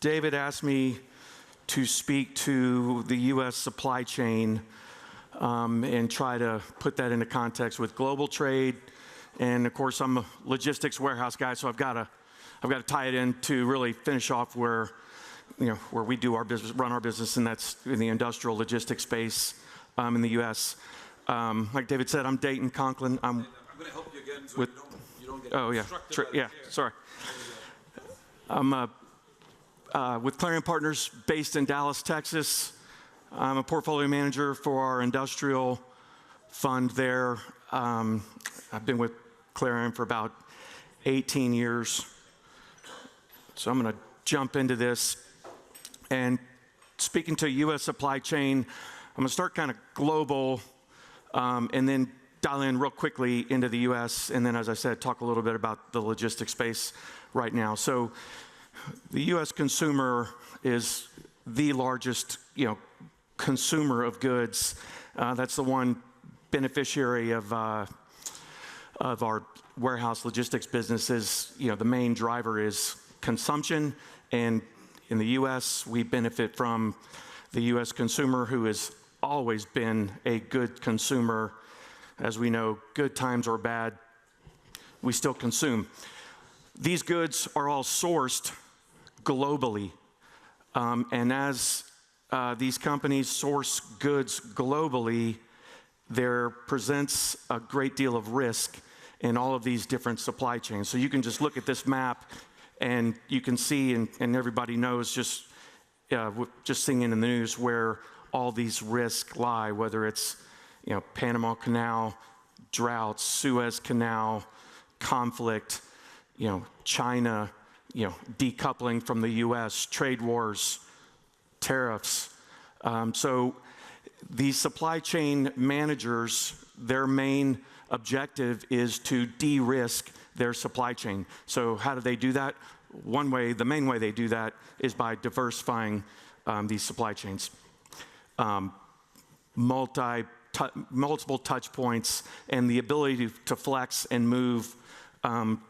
David asked me to speak to the U.S. supply chain and try to put that into context with global trade. And of course, I'm a logistics warehouse guy, so I've got to tie it in to really finish off where we do our business, run our business, and that's in the industrial logistics space in the U.S. Like David said, I'm Dayton Conklin. I'm going to help you again so with, you don't get yeah, sorry. I'm with Clarion Partners based in Dallas, Texas. I'm a portfolio manager for our industrial fund there. I've been with Clarion for about 18 years. So I'm going to jump into this. And speaking to U.S. supply chain, I'm going to start kind of global and then dial in real quickly into the U.S. And then, as I said, talk a little bit about the logistics space right now. So the U.S. consumer is the largest, consumer of goods. That's the one beneficiary of our warehouse logistics businesses. The main driver is consumption, and in the U.S., we benefit from the U.S. consumer, who has always been a good consumer. As we know, good times or bad, we still consume. These goods are all sourced globally, and as these companies source goods globally, there presents a great deal of risk in all of these different supply chains. So you can just look at this map and you can see, and everybody knows, just seeing in the news, where all these risks lie, whether it's Panama Canal, droughts, Suez Canal, conflict, China, decoupling from the U.S., trade wars, tariffs. So these supply chain managers, their main objective is to de-risk their supply chain. So how do they do that? The main way they do that is by diversifying these supply chains. Multiple touch points and the ability to flex and move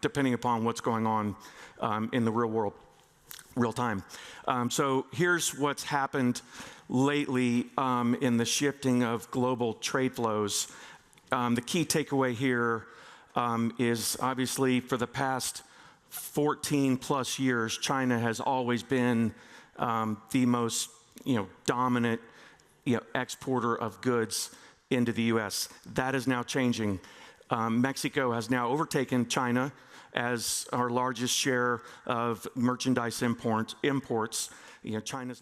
depending upon what's going on in the real world, real time. So here's what's happened lately in the shifting of global trade flows. The key takeaway here is, obviously, for the past 14 plus years, China has always been the most dominant exporter of goods into the U.S. That is now changing. Mexico has now overtaken China as our largest share of merchandise imports. China's